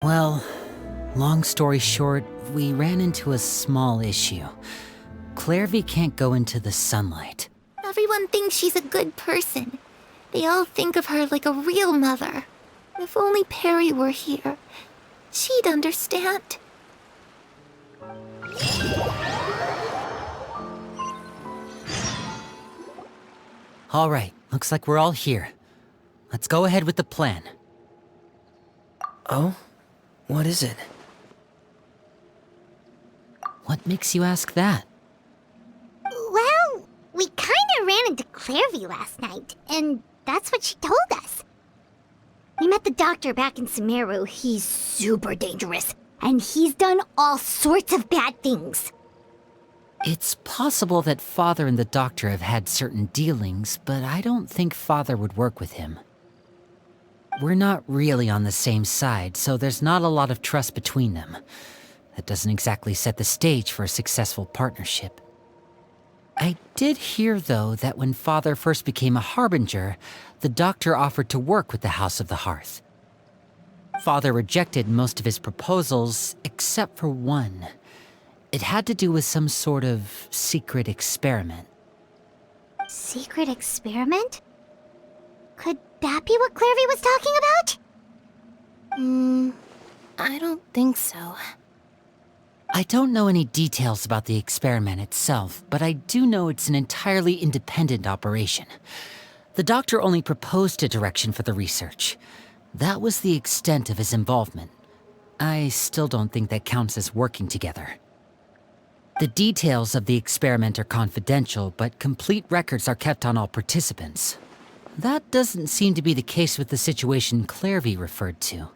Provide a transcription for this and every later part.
Well, long story short, we ran into a small issue. Clairvy can't go into the sunlight. Everyone thinks she's a good person. They all think of her like a real mother. If only Perry were here, she'd understand. All right, looks like we're all here. Let's go ahead with the plan. Oh? What is it? What makes you ask that? Well, we kinda ran into Clairvy last night, and that's what she told us. We met the doctor back in Sumeru. He's super dangerous, and he's done all sorts of bad things. It's possible that Father and the Doctor have had certain dealings, but I don't think Father would work with him. We're not really on the same side, so there's not a lot of trust between them. That doesn't exactly set the stage for a successful partnership. I did hear, though, that when Father first became a Harbinger, the Doctor offered to work with the House of the Hearth. Father rejected most of his proposals, except for one. It had to do with some sort of secret experiment. Secret experiment? Could that be what Clairvy was talking about? I don't think so. I don't know any details about the experiment itself, but I do know it's an entirely independent operation. The Doctor only proposed a direction for the research. That was the extent of his involvement. I still don't think that counts as working together. The details of the experiment are confidential, but complete records are kept on all participants. That doesn't seem to be the case with the situation Clairvy referred to.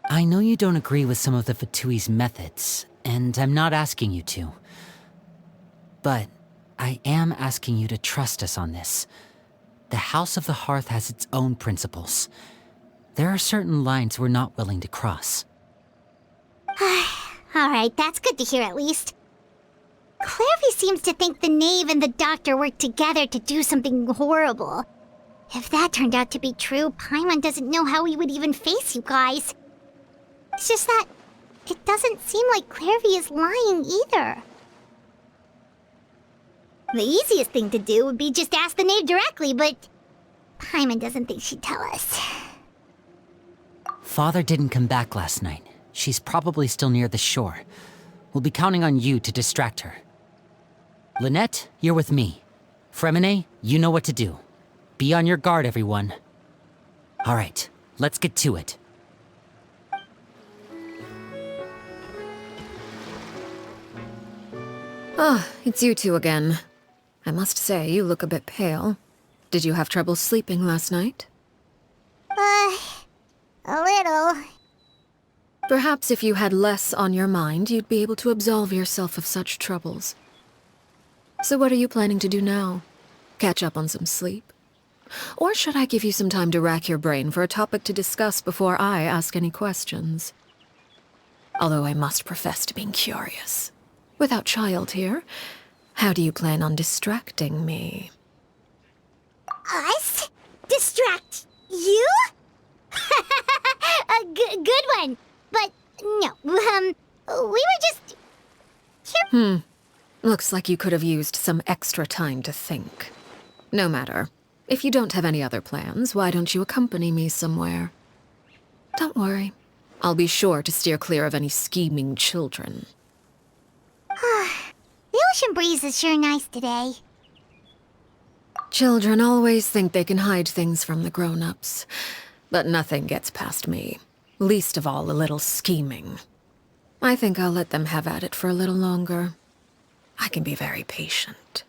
I know you don't agree with some of the Fatui's methods, and I'm not asking you to. But I am asking you to trust us on this. The House of the Hearth has its own principles. There are certain lines we're not willing to cross. Alright, that's good to hear at least. Clairvy seems to think the knave and the doctor worked together to do something horrible. If that turned out to be true, Paimon doesn't know how he would even face you guys. It's just that it doesn't seem like Clairvy is lying either. The easiest thing to do would be just ask the knave directly, but Paimon doesn't think she'd tell us. Father didn't come back last night. She's probably still near the shore. We'll be counting on you to distract her. Lynette, you're with me. Fremine, you know what to do. Be on your guard, everyone. All right, let's get to it. Ah, it's you two again. I must say, you look a bit pale. Did you have trouble sleeping last night? A little. Perhaps if you had less on your mind, you'd be able to absolve yourself of such troubles. So what are you planning to do now? Catch up on some sleep? Or should I give you some time to rack your brain for a topic to discuss before I ask any questions? Although I must profess to being curious. Without Child here, how do you plan on distracting me? Us? Distract you? A good one. But no, we were just... Looks like you could have used some extra time to think. No matter. If you don't have any other plans, why don't you accompany me somewhere? Don't worry. I'll be sure to steer clear of any scheming children. The ocean breeze is sure nice today. Children always think they can hide things from the grown-ups. But nothing gets past me. Least of all a little scheming. I think I'll let them have at it for a little longer. I can be very patient.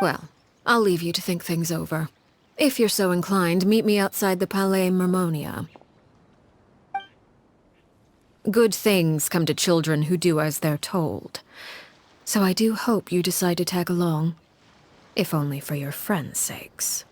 Well, I'll leave you to think things over. If you're so inclined, meet me outside the Palais Mermonia. Good things come to children who do as they're told. So I do hope you decide to tag along. If only for your friends' sakes.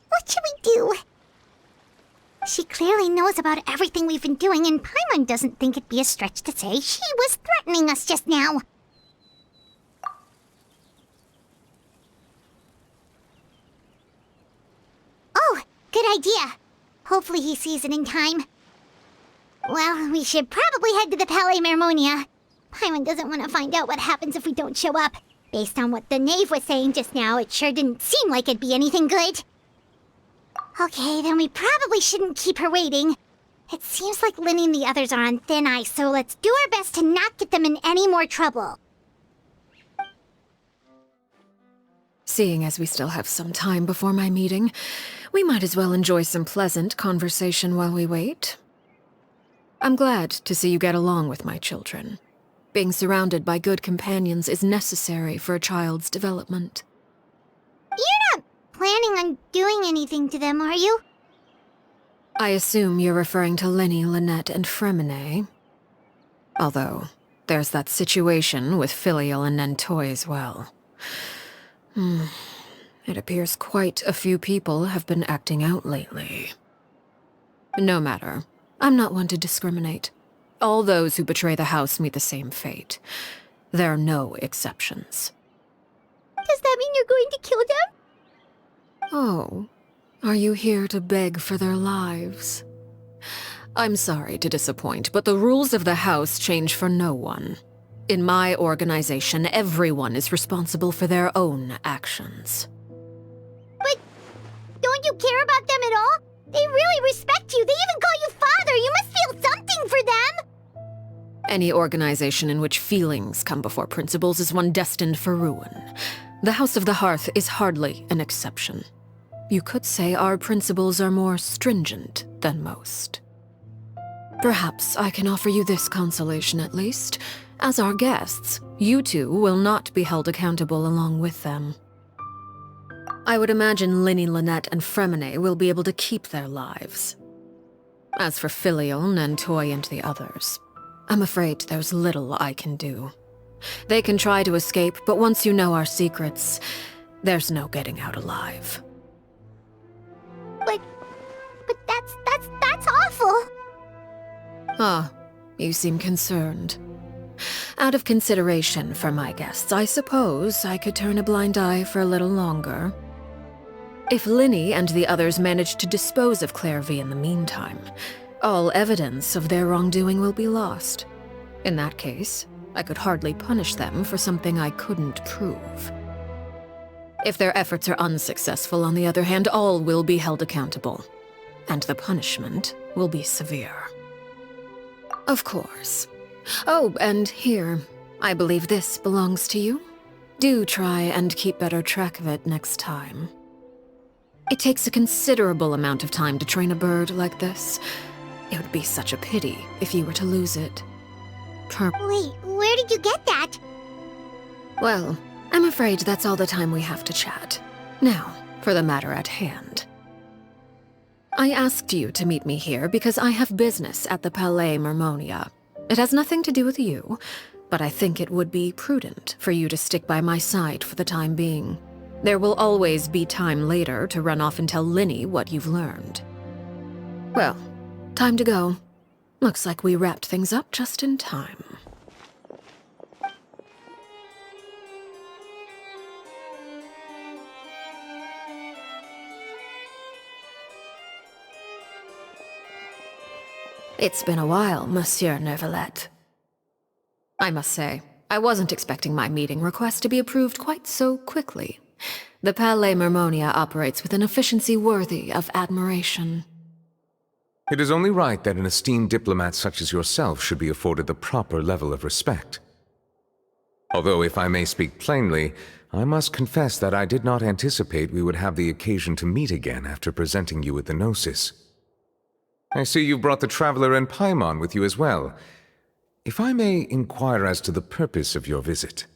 What should we do? She clearly knows about everything we've been doing, and Paimon doesn't think it'd be a stretch to say she was threatening us just now. Oh, good idea. Hopefully he sees it in time. Well, we should probably head to the Palais Mermonia. Paimon doesn't want to find out what happens if we don't show up. Based on what the knave was saying just now, it sure didn't seem like it'd be anything good. Okay, then we probably shouldn't keep her waiting. It seems like Lynn and the others are on thin ice, so let's do our best to not get them in any more trouble. Seeing as we still have some time before my meeting, we might as well enjoy some pleasant conversation while we wait. I'm glad to see you get along with my children. Being surrounded by good companions is necessary for a child's development. You're not planning on doing anything to them, are you? I assume you're referring to Lenny, Lynette, and Fremine. Although, there's that situation with Filial and Nentoy as well. It appears quite a few people have been acting out lately. No matter. I'm not one to discriminate. All those who betray the house meet the same fate. There are no exceptions. Does that mean you're going to kill them? Oh, are you here to beg for their lives? I'm sorry to disappoint, but the rules of the house change for no one. In my organization, everyone is responsible for their own actions. But don't you care about them at all? They really respect you. They even call you father. You must feel something for them. Any organization in which feelings come before principles is one destined for ruin. The House of the Hearth is hardly an exception. You could say our principles are more stringent than most. Perhaps I can offer you this consolation at least. As our guests, you two will not be held accountable along with them. I would imagine Linny, Lynette, and Fremine will be able to keep their lives. As for Filial, Nentoy, and the others, I'm afraid there's little I can do. They can try to escape, but once you know our secrets, there's no getting out alive. But that's awful. Ah, you seem concerned. Out of consideration for my guests, I suppose I could turn a blind eye for a little longer. If Linny and the others manage to dispose of Clairvy in the meantime, all evidence of their wrongdoing will be lost. In that case, I could hardly punish them for something I couldn't prove. If their efforts are unsuccessful, on the other hand, all will be held accountable, and the punishment will be severe. Of course. Oh, and here, I believe this belongs to you. Do try and keep better track of it next time. It takes a considerable amount of time to train a bird like this. It would be such a pity if you were to lose it. Wait, where did you get that? Well, I'm afraid that's all the time we have to chat. Now, for the matter at hand. I asked you to meet me here because I have business at the Palais Mermonia. It has nothing to do with you, but I think it would be prudent for you to stick by my side for the time being. There will always be time later to run off and tell Linny what you've learned. Well, time to go. Looks like we wrapped things up just in time. It's been a while, Monsieur Neuvillette. I must say, I wasn't expecting my meeting request to be approved quite so quickly. The Palais Mermonia operates with an efficiency worthy of admiration. It is only right that an esteemed diplomat such as yourself should be afforded the proper level of respect. Although, if I may speak plainly, I must confess that I did not anticipate we would have the occasion to meet again after presenting you with the Gnosis. I see you brought the Traveler and Paimon with you as well. If I may inquire as to the purpose of your visit.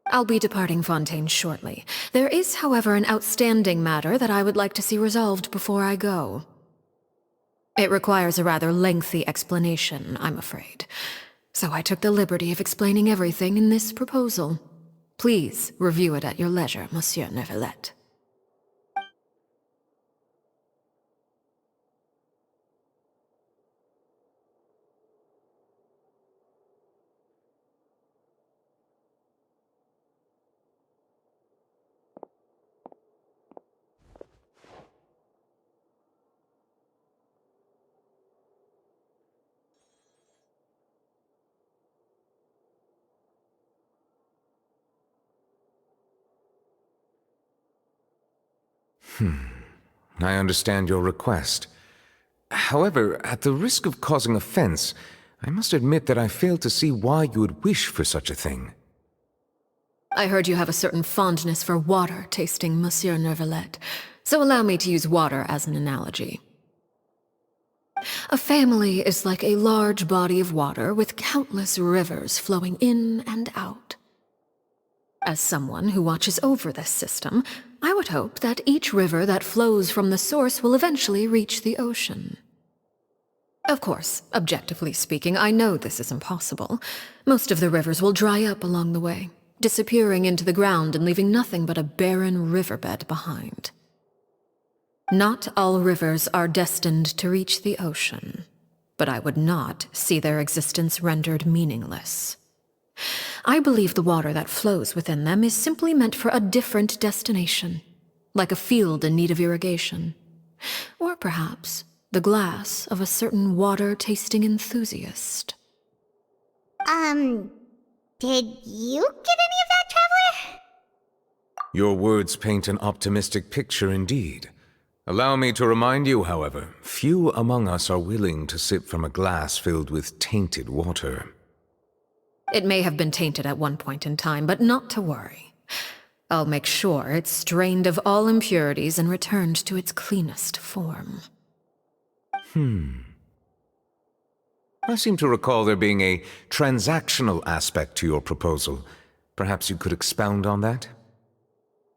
I'll be departing Fontaine shortly. There is, however, an outstanding matter that I would like to see resolved before I go. It requires a rather lengthy explanation, I'm afraid. So I took the liberty of explaining everything in this proposal. Please review it at your leisure, Monsieur Neuvillette. I understand your request. However, at the risk of causing offense, I must admit that I fail to see why you would wish for such a thing. I heard you have a certain fondness for water tasting, Monsieur Neuvillette, so allow me to use water as an analogy. A family is like a large body of water with countless rivers flowing in and out. As someone who watches over this system, I would hope that each river that flows from the source will eventually reach the ocean. Of course, objectively speaking, I know this is impossible. Most of the rivers will dry up along the way, disappearing into the ground and leaving nothing but a barren riverbed behind. Not all rivers are destined to reach the ocean, but I would not see their existence rendered meaningless. I believe the water that flows within them is simply meant for a different destination, like a field in need of irrigation. Or perhaps the glass of a certain water-tasting enthusiast. Did you get any of that, Traveler? Your words paint an optimistic picture indeed. Allow me to remind you, however, few among us are willing to sip from a glass filled with tainted water. It may have been tainted at one point in time, but not to worry. I'll make sure it's drained of all impurities and returned to its cleanest form. I seem to recall there being a transactional aspect to your proposal. Perhaps you could expound on that?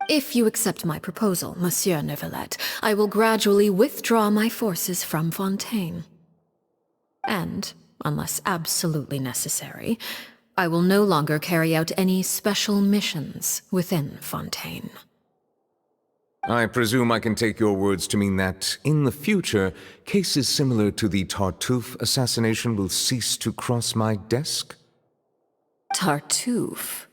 If you accept my proposal, Monsieur Neuvillette, I will gradually withdraw my forces from Fontaine. And, unless absolutely necessary, I will no longer carry out any special missions within Fontaine. I presume I can take your words to mean that, in the future, cases similar to the Tartuffe assassination will cease to cross my desk? Tartuffe?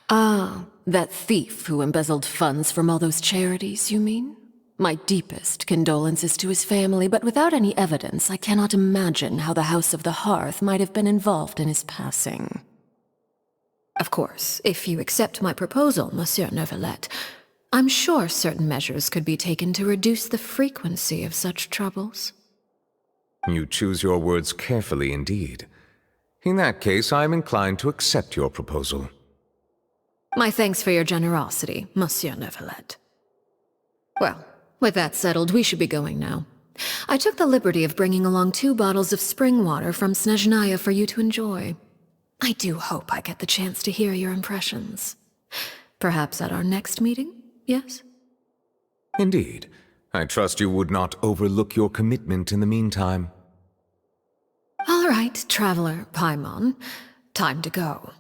Ah, that thief who embezzled funds from all those charities, you mean? My deepest condolences to his family, but without any evidence, I cannot imagine how the House of the Hearth might have been involved in his passing. Of course, if you accept my proposal, Monsieur Neuvillette, I'm sure certain measures could be taken to reduce the frequency of such troubles. You choose your words carefully indeed. In that case, I am inclined to accept your proposal. My thanks for your generosity, Monsieur Neuvillette. Well, with that settled, we should be going now. I took the liberty of bringing along 2 bottles of spring water from Snezhnaya for you to enjoy. I do hope I get the chance to hear your impressions. Perhaps at our next meeting, yes? Indeed. I trust you would not overlook your commitment in the meantime. All right, Traveler Paimon. Time to go.